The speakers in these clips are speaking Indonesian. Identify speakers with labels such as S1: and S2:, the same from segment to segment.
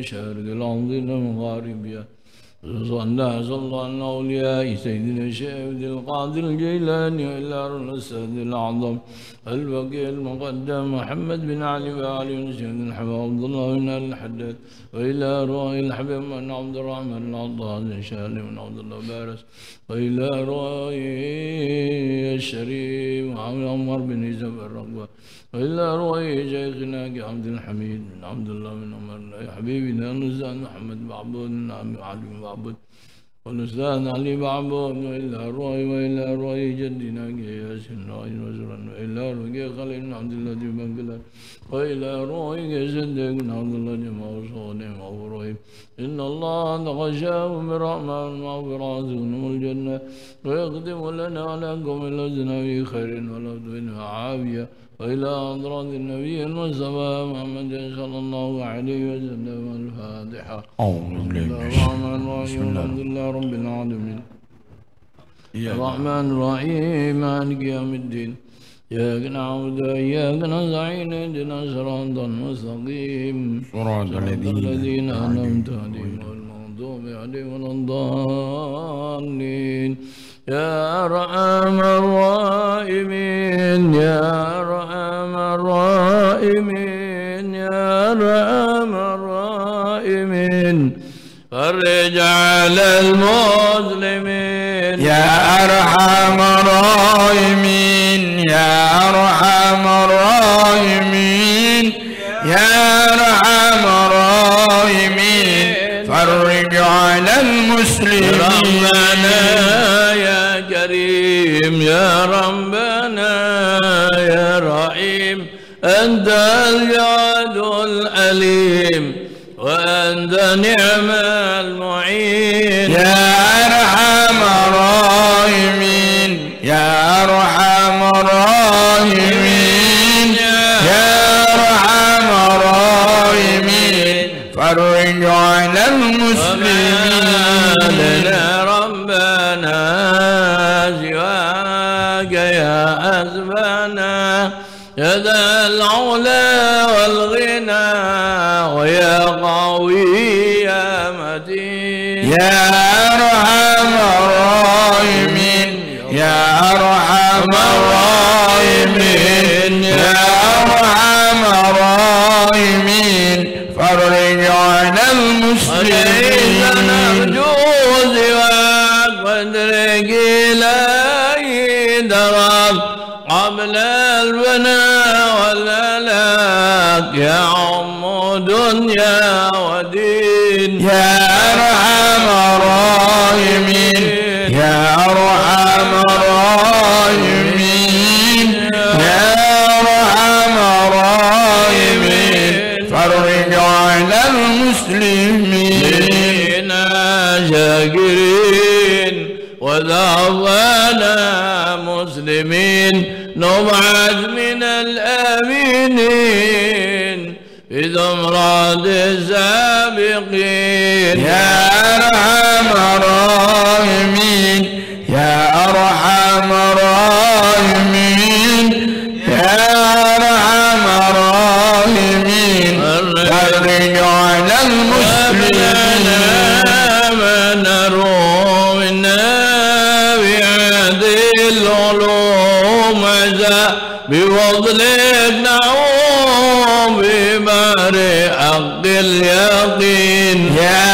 S1: مشارق الأرض لمغاربها صلى الله على الأولياء سيدنا الشيخ عبد القادر الجيلاني وإلى الأسد الأعظم البقي المقدم محمد بن علي وعلي بن سيد الحباب عبد الله بن الحداد وإلى روح الحبيب بن عبد الرحمن العطاس بن شالي بن عبد الله بارس وإلى روح الشريف محمد عمر بن يوسف الرقبة وإلى روح شيخنا عبد الحميد بن عبد الله بن عمر حبيبنا الأستاذ محمد بعبود بن علي بن بعبود والأستاذ علي بعبود وإلى روح جدنا ياسين راجل وزرا وإلى روح خليل بن عبد الله بن بلال وإلى روح صديق بن عبد الله جمع وصوني وأبراهيم إن الله تغشاه برحمن ومغفرة ونم الجنة ويقدم لنا ولكم إلى في خير ولطف وعافية وإلى حضرات النبي المصطفى محمد صلى الله عليه وسلم الفاتحة. الرحمن الرحيم الحمد لله رب العالمين الرحمن الرحيم مالك يوم الدين إياك نعبد وإياك نستعين اهدنا الصراط المستقيم صراط الذين أنعمت عليهم غير المغضوب عليهم ولا الضالين. يا أرحم الراحمين يا أرحم الراحمين يا أرحم الراحمين فرج على المسلمين
S2: يا أرحم الراحمين يا أرحم الراحمين يا أرحم الراحمين فرج على المسلمين
S1: يا كريم يا ربنا يا رحيم أنت الجواد الأليم وأنت نعم المعين.
S2: يا أرحم الراحمين يا أرحم الراحمين يا أرحم الراحمين فرج على المسلمين.
S1: لنا ربنا سواك يا حسبنا يا ذا العلا والغنى ويا قوي يا متين.
S2: يا أرحم الراحمين يا أرحم الراحمين يا أرحم الراحمين فرج على المسلمين.
S1: نرجو سواك وادرك إلهي درب قبل البناء والهلاك يا عم دنيا ودين.
S2: يا أرحم الراحمين يا أرحم الراحمين يا أرحم الراحمين فرج على المسلمين.
S1: شاكرين وذوقنا مسلمين نبعث من الآمنين في زمرات السابقين.
S2: يا أرحم الراحمين يا أرحم الراحمين يا أرحم الراحمين فرج على المسلمين.
S1: من رومنا بهذه العلوم بفضلك نعوم ببحر حق اليقين.
S2: يا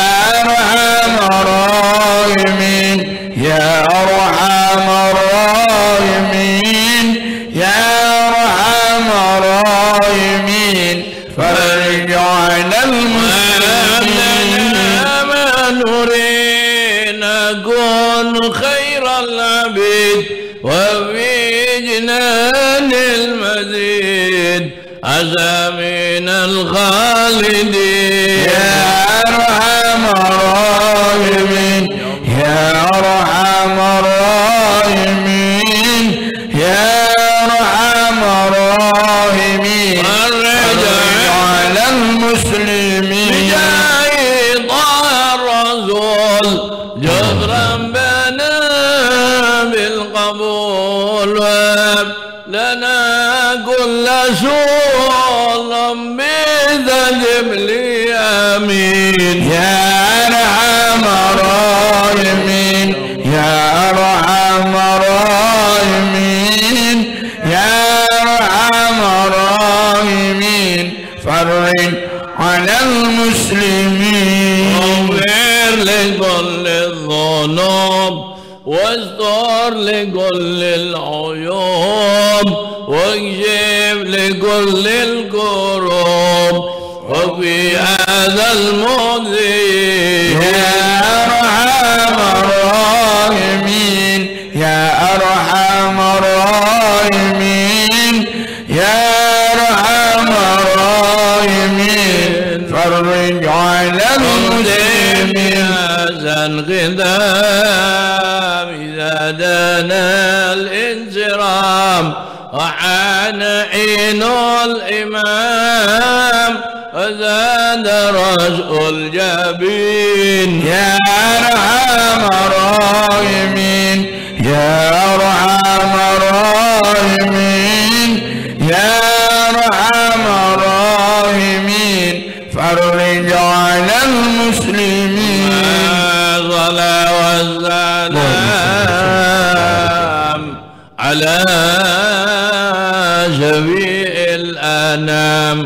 S2: أرحم الراحمين يا أرحم الراحمين يا أرحم الراحمين فرج على المسلمين.
S1: ما نرينا كن خير العبيد وفي جنان المزيد عسى من الخالدين.
S2: يا أرحم الراحمين يا أرحم الراحمين يا أرحم الراحمين فرج على المسلمين.
S1: الرسول جبرا بنا بالقبول وهب لنا كل سوء بذنب لي آمين
S2: يا أرحم الراحمين يا أرحم الراحمين يا أرحم الراحمين فرج على المسلمين
S1: اغفر لكل الذنوب واستر لكل العيوب واكشف لكل الكروب وفي هذا المؤذي
S2: يا أرحم الراحمين يا أرحم الراحمين يا أرحم الراحمين فرج على المسلمين
S1: هذا الغذام إذا دنا الانصرام وحان عين الإمام وزاد رزق الجبين
S2: يا أرحم الراحمين يا أرحم الراحمين يا أرحم الراحمين فرج على المسلمين
S1: الصلاة والسلام على شفيع الأنام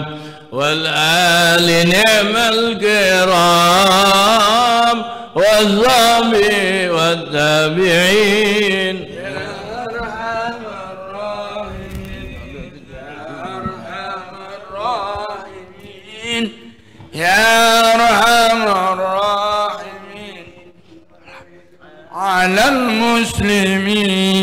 S1: والآل نعم الكرام والصحبه والتابعين
S2: يا أرحم الراحمين يا أرحم الراحمين يا أرحم الراحمين على المسلمين.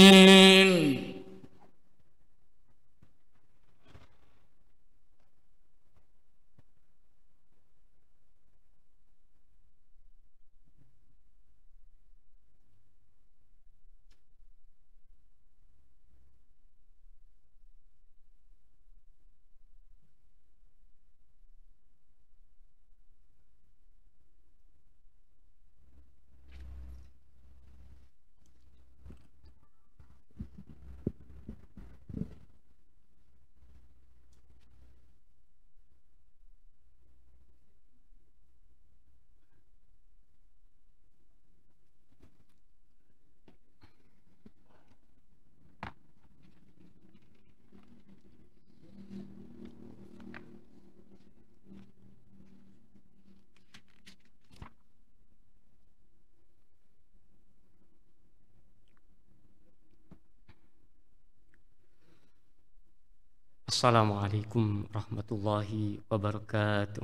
S3: Assalamualaikum warahmatullahi wabarakatuh.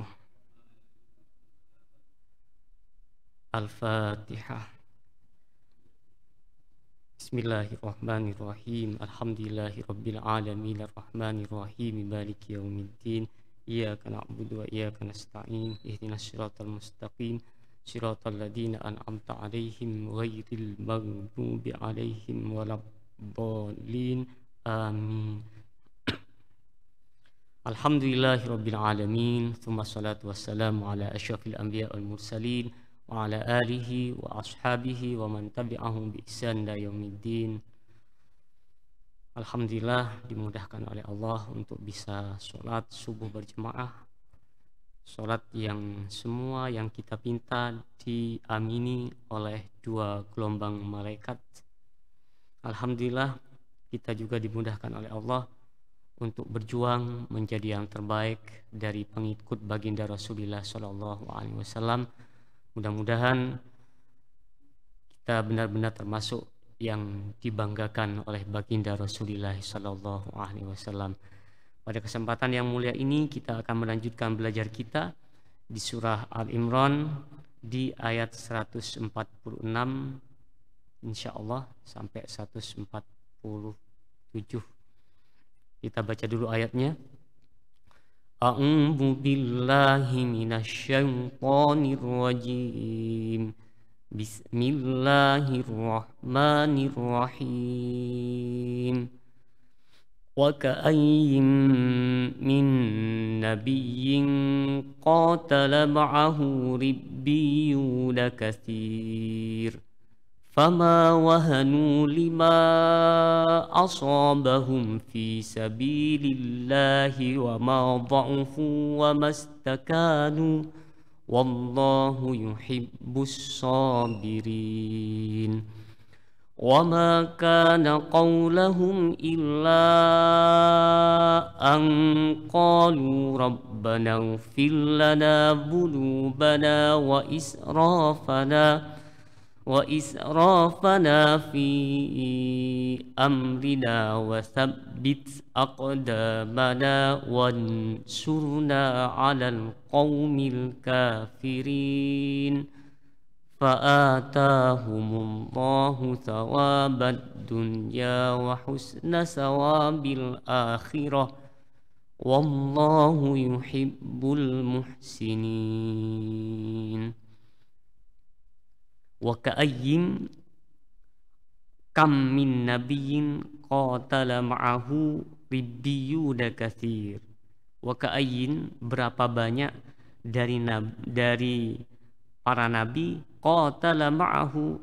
S3: Al-Fatihah. Bismillahirrahmanirrahim. Alhamdulillahirabbil alamin arrahmanirrahim maliki yaumiddin. Iyyaka na'budu wa iyyaka nasta'in. Ihdinas siratal mustaqim. Siratal ladzina an'amta 'alaihim ghairil maghdubi 'alaihim waladdallin. Amin. Alhamdulillahirabbil alamin. Tsumma salatu wassalamu ala asyrafil anbiya wal mursalin wa ala alihi wa ashabihi wa man tabi'ahum bi ihsan ila yaumiddin. Alhamdulillah dimudahkan oleh Allah untuk bisa sholat subuh berjemaah, sholat yang semua yang kita pinta diamini oleh dua gelombang malaikat. Alhamdulillah kita juga dimudahkan oleh Allah untuk berjuang menjadi yang terbaik dari pengikut baginda Rasulullah Shallallahu Alaihi Wasallam. Mudah-mudahan kita benar-benar termasuk yang dibanggakan oleh baginda Rasulullah Shallallahu Alaihi Wasallam. Pada kesempatan yang mulia ini kita akan melanjutkan belajar kita di surah Al-Imran di ayat 146 insya Allah sampai 147. Kita baca dulu ayatnya. A'udzu billahi minasyaitonir rajim. Bismillahirrahmanirrahim. Wa ka'ayyin min nabiyyin qatala ma'ahu ribbiyuna katsir. فما وهنوا لما أصابهم في سبيل الله وما ضعفوا وما استكانوا wallahu yuhibbus sabirin. Wa ma kana qawlahum illa an qalu rabbana ighfir lana dhunubana wa israfana fi amrina wa thabbit aqdamana wansurna 'alal qaumil kafirin. Fa'atahumullahu thawabad dunya wa husna sawabil akhirah wallahu yuhibbul muhsinin. Wa ka'ayyin kam min nabiyyin qatala ma'ahu ribbiyuna katsir. Wa ka'ayyin, berapa banyak dari para nabi, qatala ma'ahu,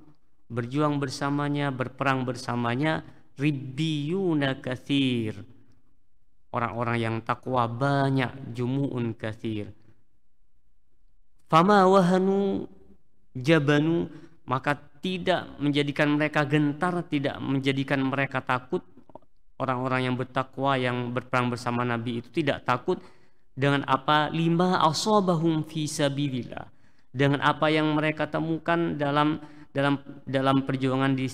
S3: berjuang bersamanya, berperang bersamanya, ribbiyuna katsir, orang-orang yang takwa banyak, jumu'un katsir. Fama wahanu jabanu, maka tidak menjadikan mereka gentar, tidak menjadikan mereka takut. Orang-orang yang bertakwa yang berperang bersama Nabi itu tidak takut dengan apa? Lima asabahum fi sabilillah, dengan apa yang mereka temukan dalam perjuangan di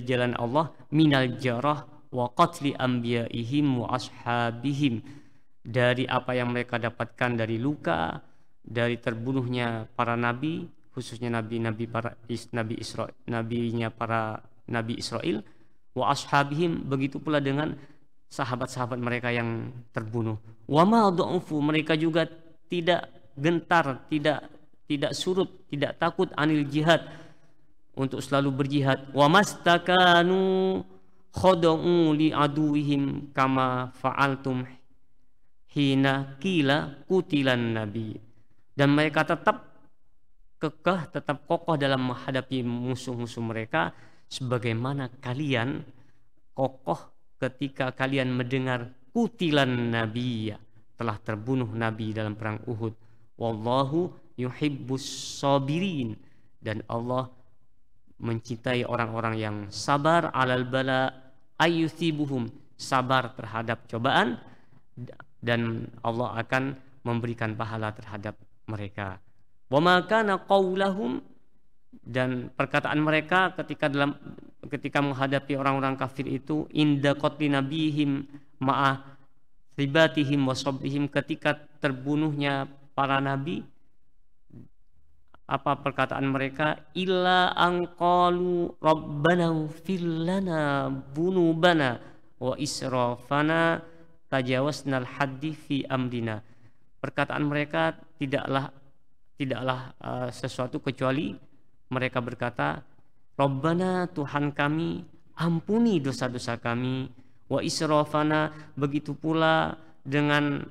S3: jalan Allah, minal jarah wa qatli anbiyaihim wa ashabihim, dari apa yang mereka dapatkan dari luka, dari terbunuhnya para nabi, khususnya nabinya para nabi Israel, wa ashabihim, begitu pula dengan sahabat-sahabat mereka yang terbunuh. Wa ma dha'ufu, mereka juga tidak gentar, tidak surut, tidak takut anil jihad, untuk selalu berjihad. Wa mastakanu khada'u li aduwihim kama fa'altum hina qila qutilan nabi, dan mereka tetap kekeh, tetap kokoh dalam menghadapi musuh-musuh mereka, sebagaimana kalian kokoh ketika kalian mendengar qutilan nabiyya, telah terbunuh nabi dalam perang Uhud. Wallahu yuhibbus sabirin, dan Allah mencintai orang-orang yang sabar, alal bala ayyuthibuhum, sabar terhadap cobaan, dan Allah akan memberikan pahala terhadap mereka. Wa ma kana qaulahum, dan perkataan mereka ketika menghadapi orang-orang kafir itu, inda qatli nabihim ma'a ribatihim wa sabrihim, ketika terbunuhnya para nabi, apa perkataan mereka? Illa an qalu rabbana ighfir lana dhunubana wa israfana tajawasnal haddi fi amrina. Perkataan mereka tidaklah sesuatu kecuali mereka berkata, Rabbana, Tuhan kami, ampuni dosa-dosa kami, wa israfana, begitu pula dengan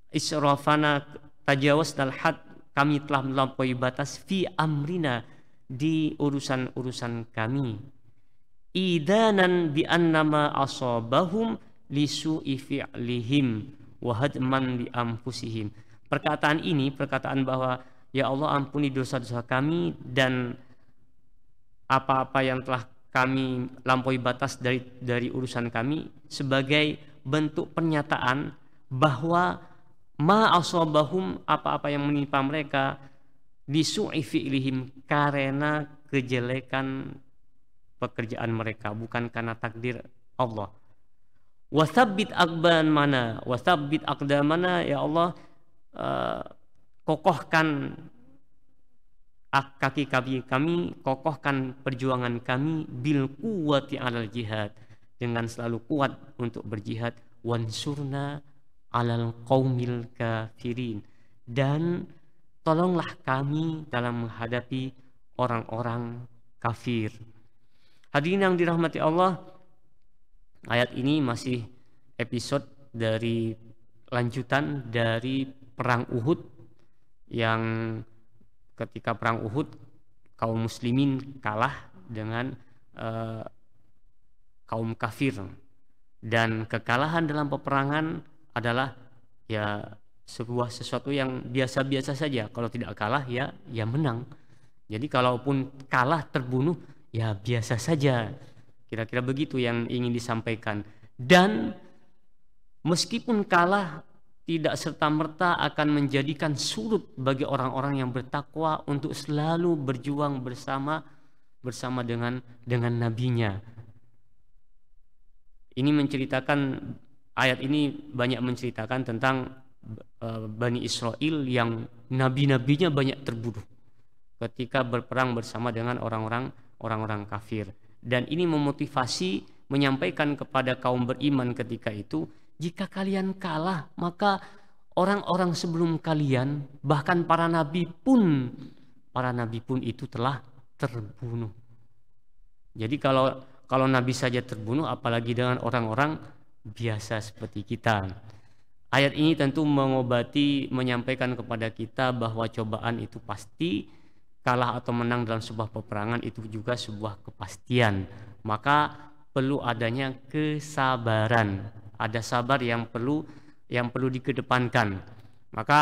S3: israfana, tajawasnal had, kami telah melampaui batas, fi amrina, di urusan-urusan kami, idanan bi annama asabahum lisu'i fi'lihim wa hadman li anfusihim. Perkataan ini, perkataan bahwa ya Allah ampuni dosa-dosa kami dan apa-apa yang telah kami lampaui batas dari urusan kami, sebagai bentuk pernyataan bahwa ma asabahum, apa-apa yang menimpa mereka, bisu'i fi'lihim, karena kejelekan pekerjaan mereka, bukan karena takdir Allah. Wasabbit aqdamana, wasabbit aqdamana, ya Allah, kokohkan kaki kami, kokohkan perjuangan kami, bil quwwati alal jihad, dengan selalu kuat untuk berjihad, wansurna alal qaumil kafirin, dan tolonglah kami dalam menghadapi orang-orang kafir. Hadirin yang dirahmati Allah, ayat ini masih episode dari lanjutan dari perang Uhud, yang ketika perang Uhud kaum muslimin kalah dengan kaum kafir, dan kekalahan dalam peperangan adalah ya sesuatu yang biasa-biasa saja. Kalau tidak kalah ya menang. Jadi kalaupun kalah terbunuh ya biasa saja. Kira-kira begitu yang ingin disampaikan. Dan meskipun kalah tidak serta-merta akan menjadikan surut bagi orang-orang yang bertakwa untuk selalu berjuang bersama dengan nabinya. Ini menceritakan, ayat ini banyak menceritakan tentang Bani Israel yang nabi-nabinya banyak terbunuh ketika berperang bersama dengan orang-orang kafir. Dan ini memotivasi, menyampaikan kepada kaum beriman ketika itu, jika kalian kalah maka orang-orang sebelum kalian, bahkan para nabi pun itu telah terbunuh. Jadi kalau nabi saja terbunuh, apalagi dengan orang-orang biasa seperti kita. Ayat ini tentu mengobati, menyampaikan kepada kita bahwa cobaan itu pasti, kalah atau menang dalam sebuah peperangan itu juga sebuah kepastian. Maka perlu adanya kesabaran. Ada sabar yang perlu dikedepankan. Maka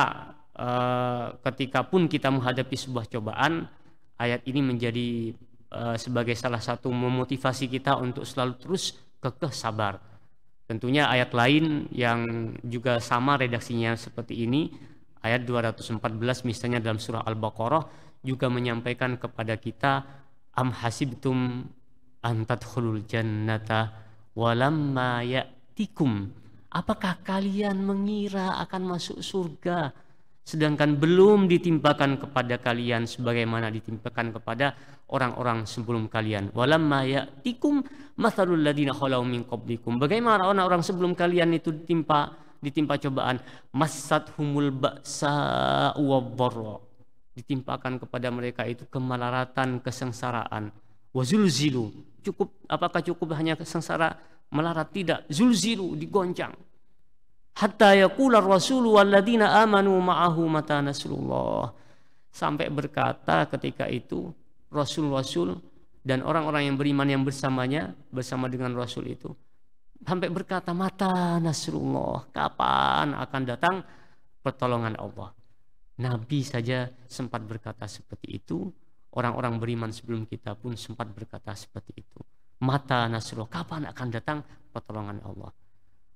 S3: ketika pun kita menghadapi sebuah cobaan, ayat ini menjadi sebagai salah satu memotivasi kita untuk selalu terus kekeh sabar. Tentunya ayat lain yang juga sama redaksinya seperti ini, ayat 214 misalnya dalam surah Al-Baqarah juga menyampaikan kepada kita, am hasibtum an tadkhulul jannata walamma ya'tikum, apakah kalian mengira akan masuk surga sedangkan belum ditimpakan kepada kalian sebagaimana ditimpakan kepada orang-orang sebelum kalian. Walamma ya'tikum mathalul ladzina khalau min qablikum, bagaimana orang-orang sebelum kalian itu ditimpa cobaan, massathumul ba'sa wadh-dharra, ditimpakan kepada mereka itu kemelaratan, kesengsaraan, wazulzilu, apakah cukup hanya sengsara melarat? Tidak, zulzilu, digoncang. Hatta yaqula ar-rasulu walladzina amanu ma'ahu mata nasrullah, sampai berkata ketika itu rasul-rasul dan orang-orang yang beriman yang bersama dengan rasul itu, sampai berkata, mata nasrullah, kapan akan datang pertolongan Allah. Nabi saja sempat berkata seperti itu, orang-orang beriman sebelum kita pun sempat berkata seperti itu. Mata nasrullah, kapan akan datang pertolongan Allah.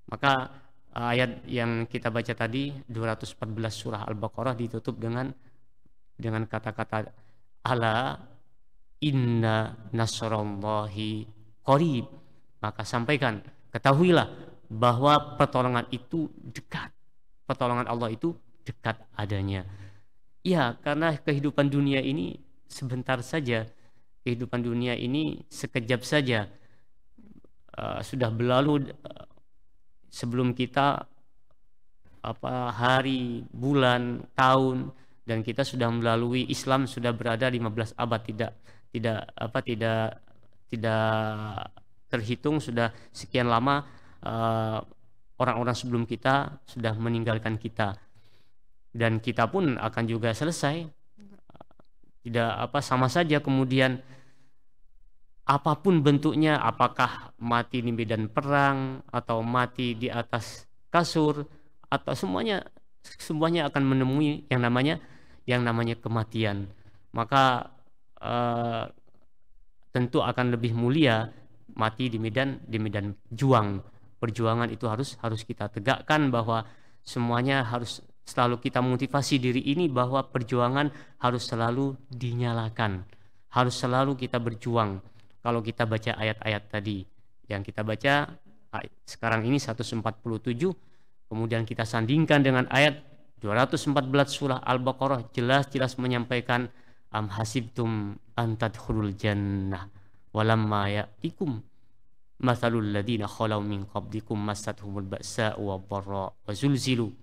S3: Maka ayat yang kita baca tadi 214 surah Al-Baqarah ditutup dengan kata-kata ala inna nasrallahi qarib. Maka sampaikan, ketahuilah bahwa pertolongan itu dekat. Pertolongan Allah itu dekat adanya. Ya, karena kehidupan dunia ini sebentar saja. Kehidupan dunia ini sekejap saja. Sudah berlalu sebelum kita hari, bulan, tahun, dan kita sudah melalui Islam sudah berada 15 abad, tidak terhitung sudah sekian lama orang-orang sebelum kita sudah meninggalkan kita, dan kita pun akan juga selesai. Tidak sama saja kemudian apapun bentuknya, apakah mati di medan perang atau mati di atas kasur, atau semuanya akan menemui yang namanya kematian. Maka tentu akan lebih mulia mati di medan juang. Perjuangan itu harus kita tegakkan, bahwa semuanya harus selalu kita motivasi diri ini bahwa perjuangan harus selalu dinyalakan, harus selalu kita berjuang. Kalau kita baca ayat-ayat tadi yang kita baca sekarang ini 147, kemudian kita sandingkan dengan ayat 214 surah Al-Baqarah, jelas-jelas menyampaikan am hasibtum an tadkhulul jannah walamma ya'tikum mathalul ladzina khalau min qablikum massathumul ba'sa wadh-dharra wazulzilu.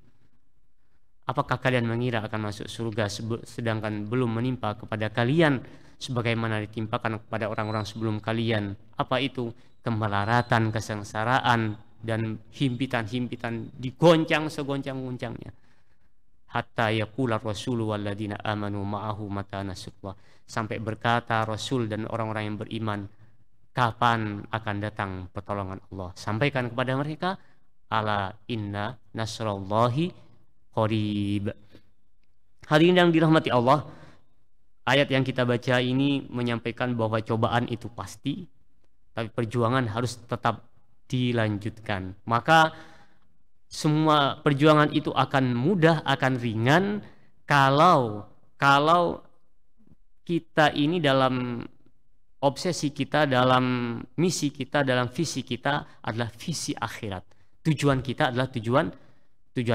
S3: Apakah kalian mengira akan masuk surga sedangkan belum menimpa kepada kalian sebagaimana ditimpakan kepada orang-orang sebelum kalian? Apa itu? Kemelaratan, kesengsaraan, dan himpitan-himpitan, digoncang segoncang-goncangnya. Hatta yaqula ar-rasulu walladzina amanu ma'ahu mata nasrullah, sampai berkata Rasul dan orang-orang yang beriman, kapan akan datang pertolongan Allah? Sampaikan kepada mereka, ala inna nasrallahi qarib. Hadirin yang dirahmati Allah, ayat yang kita baca ini menyampaikan bahwa cobaan itu pasti, tapi perjuangan harus tetap dilanjutkan. Maka semua perjuangan itu akan mudah, akan ringan kalau kita ini dalam obsesi kita, dalam misi kita, dalam visi kita adalah visi akhirat. Tujuan kita adalah tujuan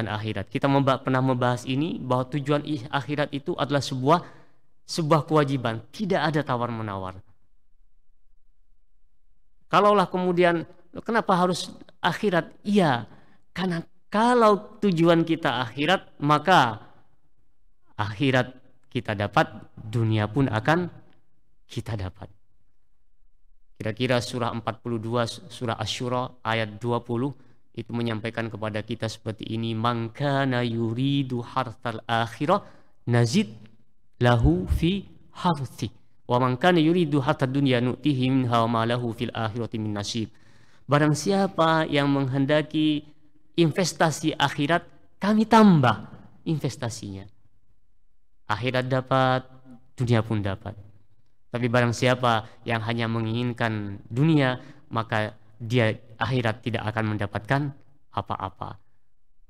S3: akhirat. Kita pernah membahas ini bahwa tujuan akhirat itu adalah sebuah kewajiban, tidak ada tawar-menawar. Kalaulah kemudian kenapa harus akhirat? Iya, karena kalau tujuan kita akhirat, maka akhirat kita dapat, dunia pun akan kita dapat. Kira-kira surah 42, surah Asy-Syura ayat 20 itu menyampaikan kepada kita seperti ini, man kana yuridu harthal akhirah nazid lahu fi harthi wa man kana yuridu harthad dunya nu'tihi minha wa ma lahu fil akhirati min nasib. Barang siapa yang menghendaki investasi akhirat, kami tambah investasinya. Akhirat dapat, dunia pun dapat. Tapi barang siapa yang hanya menginginkan dunia, maka dia akhirat tidak akan mendapatkan apa-apa.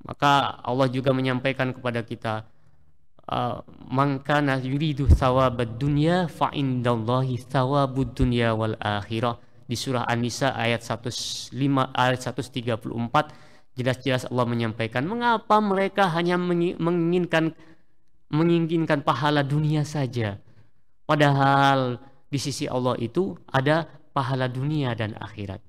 S3: Maka Allah juga menyampaikan kepada kita, man kana yuridu thawabad dunya fa indallahi thawabud dunya wal akhirah. Di surah An-Nisa ayat 134 jelas-jelas Allah menyampaikan mengapa mereka hanya menginginkan pahala dunia saja, padahal di sisi Allah itu ada pahala dunia dan akhirat.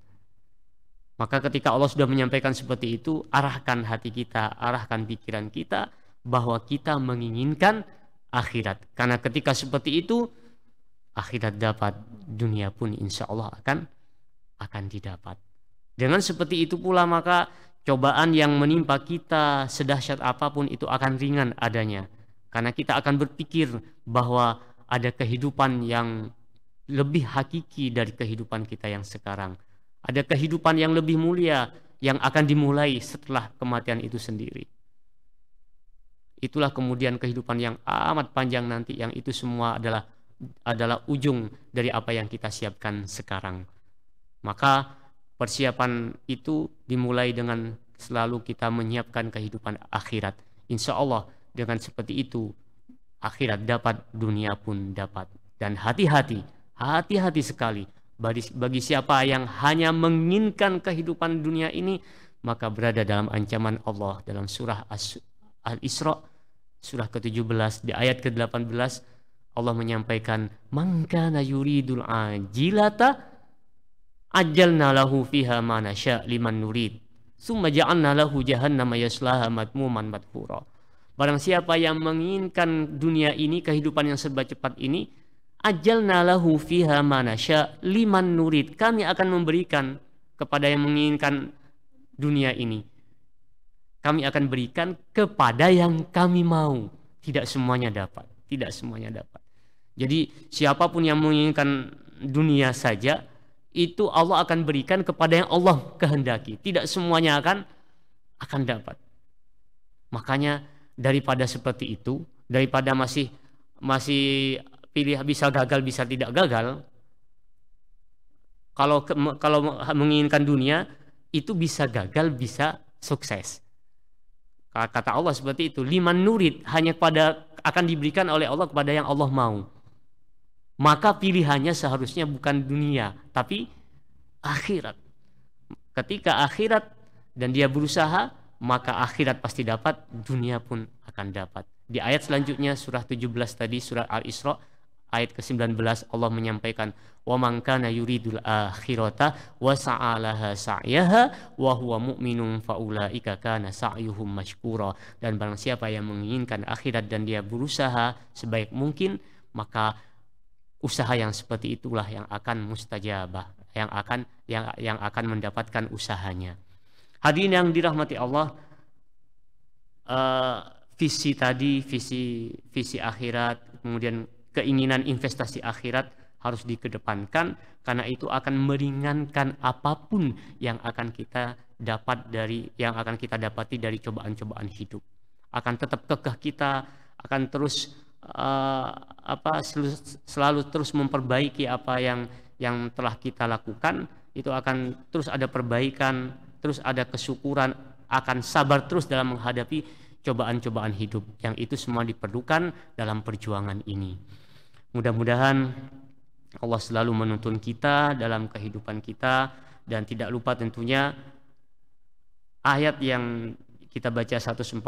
S3: Maka ketika Allah sudah menyampaikan seperti itu, arahkan hati kita, arahkan pikiran kita bahwa kita menginginkan akhirat. Karena ketika seperti itu, akhirat dapat, dunia pun insya Allah akan didapat. Dengan seperti itu pula maka cobaan yang menimpa kita sedahsyat apapun itu akan ringan adanya. Karena kita akan berpikir bahwa ada kehidupan yang lebih hakiki dari kehidupan kita yang sekarang. Ada kehidupan yang lebih mulia yang akan dimulai setelah kematian itu sendiri. Itulah kemudian kehidupan yang amat panjang nanti, yang itu semua adalah ujung dari apa yang kita siapkan sekarang. Maka persiapan itu dimulai dengan selalu kita menyiapkan kehidupan akhirat. Insya Allah dengan seperti itu akhirat dapat, dunia pun dapat. Dan hati-hati sekali bagi siapa yang hanya menginginkan kehidupan dunia ini, maka berada dalam ancaman Allah. Dalam surah Al-Isra surah ke-17 di ayat ke-18 Allah menyampaikan, man kana yuridul ajilata ajjalna lahu fiha ma nasya liman nurid summa ja'alna lahu jahannama yaslaha madmuman madhura. Barang siapa yang menginginkan dunia ini, kehidupan yang serba cepat ini, ajjalna lahu fiha ma nasya liman nurid, kami akan memberikan kepada yang menginginkan dunia ini, kami akan berikan kepada yang kami mau. Tidak semuanya dapat, tidak semuanya dapat. Jadi siapapun yang menginginkan dunia saja, itu Allah akan berikan kepada yang Allah kehendaki. Tidak semuanya akan dapat. Makanya daripada seperti itu, daripada masih pilih bisa gagal bisa tidak gagal, kalau menginginkan dunia itu bisa gagal bisa sukses. Kata Allah seperti itu, liman nurid, hanya akan diberikan oleh Allah kepada yang Allah mau. Maka pilihannya seharusnya bukan dunia, tapi akhirat. Ketika akhirat dan dia berusaha, maka akhirat pasti dapat, dunia pun akan dapat. Di ayat selanjutnya surah 17 tadi, surah Al-Isra ayat ke-19 Allah menyampaikan, wa man kana yuridul akhirata wa sa'alaha sa'yaha wa huwa mu'minun fa ulaika kana sa'yuhum mashkura. Dan barang siapa yang menginginkan akhirat dan dia berusaha sebaik mungkin, maka usaha yang seperti itulah yang akan mustajabah, yang akan mendapatkan usahanya. Hadirin yang dirahmati Allah, visi tadi, visi akhirat, kemudian keinginan investasi akhirat harus dikedepankan, karena itu akan meringankan apapun yang akan kita dapati dari cobaan-cobaan hidup. akan tetap kekeh kita, akan terus selalu terus memperbaiki apa yang telah kita lakukan, itu akan terus ada perbaikan, terus ada kesyukuran, akan sabar terus dalam menghadapi cobaan-cobaan hidup, yang itu semua diperlukan dalam perjuangan ini. Mudah-mudahan Allah selalu menuntun kita dalam kehidupan kita, dan tidak lupa tentunya ayat yang kita baca 147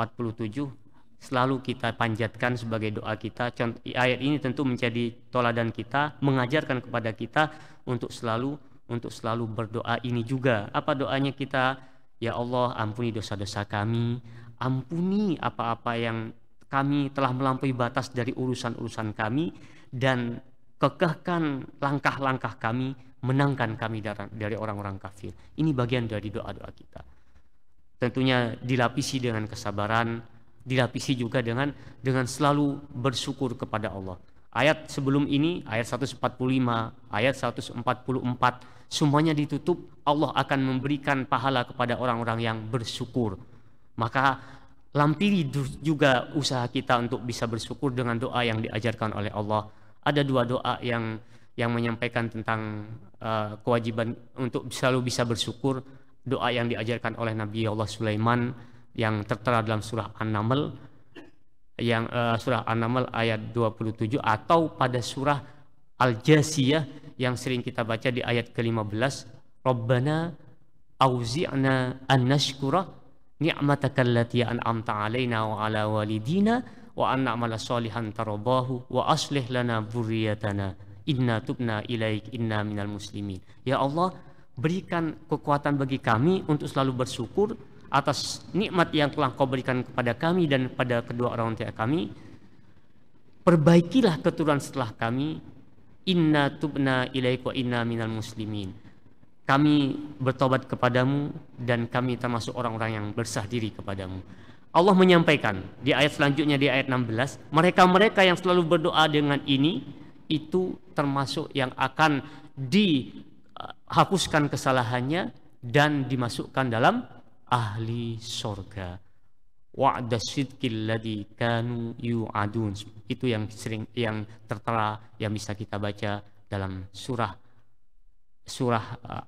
S3: selalu kita panjatkan sebagai doa kita. Ayat ini tentu menjadi toladan kita, mengajarkan kepada kita untuk selalu berdoa ini juga. Apa doanya kita? Ya Allah, ampuni dosa-dosa kami, ampuni apa-apa yang kami telah melampaui batas dari urusan-urusan kami, dan kekehkan langkah-langkah kami, menangkan kami dari orang-orang kafir. Ini bagian dari doa-doa kita. Tentunya dilapisi dengan kesabaran, dilapisi juga dengan selalu bersyukur kepada Allah. Ayat sebelum ini, ayat 145, ayat 144, semuanya ditutup, Allah akan memberikan pahala kepada orang-orang yang bersyukur. Maka lampiri juga usaha kita untuk bisa bersyukur dengan doa yang diajarkan oleh Allah. Ada dua doa yang menyampaikan tentang kewajiban untuk selalu bisa bersyukur. Doa yang diajarkan oleh Nabi Allah Sulaiman yang tertera dalam surah An-Naml, yang surah An-Naml ayat 27, atau pada surah Al-Jasiyah yang sering kita baca di ayat ke-15, Rabbana auzi'na an nashkura ni'mataka allati an'amta 'alaina wa 'ala walidina wa an na'mala shalihan tardahu wa aslih lana dzurriyyatana inna tubna ilaik inna minal muslimin. Ya Allah, berikan kekuatan bagi kami untuk selalu bersyukur atas nikmat yang telah Kau berikan kepada kami dan pada kedua orang tua kami. Perbaikilah keturunan setelah kami. Inna tubna ilaik wa inna minal muslimin. Kami bertobat kepadamu dan kami termasuk orang-orang yang bersah diri kepadamu. Allah menyampaikan di ayat selanjutnya, di ayat 16, mereka-mereka yang selalu berdoa dengan ini, itu termasuk yang akan dihapuskan kesalahannya dan dimasukkan dalam ahli surga. Wa'da sidqil ladzi kanu yu'adun. Itu yang tertera, yang bisa kita baca dalam surah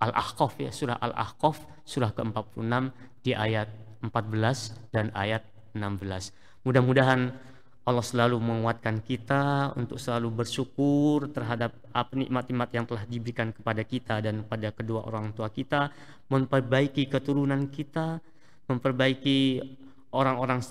S3: Al-Ahqaf, ya, surah Al-Ahqaf, surah ke-46 di ayat 14 dan ayat 16. Mudah-mudahan Allah selalu menguatkan kita untuk selalu bersyukur terhadap nikmat-nikmat yang telah diberikan kepada kita dan pada kedua orang tua kita, memperbaiki keturunan kita, memperbaiki orang-orang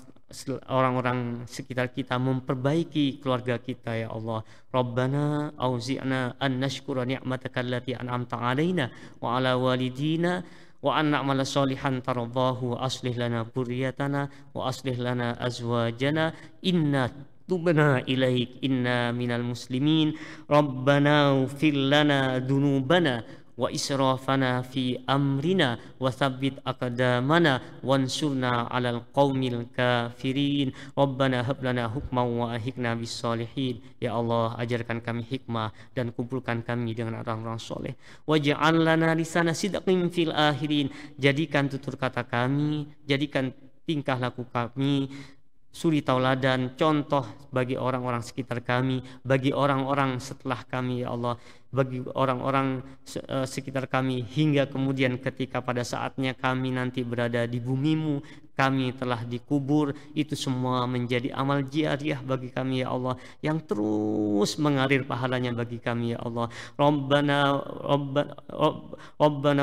S3: sekitar kita, memperbaiki keluarga kita, ya Allah. Rabbana auzi'na an nashkura ni'mataka allati an'amta 'alaina wa 'ala walidina wa an na'mala shalihan tardahu wa aslih lana dzurriyyatana wa aslih lana azwajana inna tubna ilaik inna minal muslimin. Rabbana ighfir lana dzunubana wa israfana fi amrina wa tsabbit aqdamana wansurna 'alal qaumil kafirin. Rabbana hab lana hukman wa ahikna bis solihin. Ya Allah, ajarkan kami hikmah dan kumpulkan kami dengan orang-orang soleh. Waj'al lana lisana sidqin fil akhirin. Jadikan tutur kata kami, jadikan tingkah laku kami suri tauladan, contoh bagi orang-orang sekitar kami, bagi orang-orang setelah kami, ya Allah, bagi orang-orang sekitar kami, hingga kemudian ketika pada saatnya kami nanti berada di bumimu, kami telah dikubur, itu semua menjadi amal jariah bagi kami, ya Allah, yang terus mengalir pahalanya bagi kami, ya Allah. Rabbana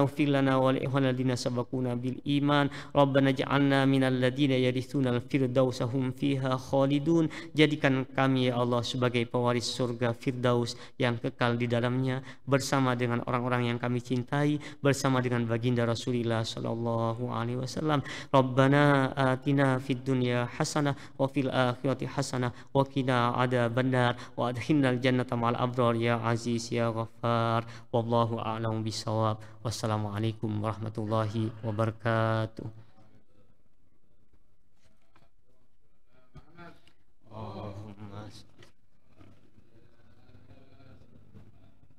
S3: ighfir lana wa li ikhwanina alladziina sabaquna bil iman. Rabbana ja'alna minal ladziina yarithunal firdausa hum fiha khalidun. Jadikan kami, ya Allah, sebagai pewaris surga Firdaus yang kekal di dalamnya, bersama dengan orang-orang yang kami cintai, bersama dengan baginda Rasulullah sallallahu alaihi wasallam. Rabbana atina fid dunya hasanah wa fil akhirati hasanah wa qina adzabannar wa adkhilnal jannata ma'al abrar ya aziz ya ghaffar. Wallahu a'lam bisawab. Wassalamualaikum warahmatullahi wabarakatuh.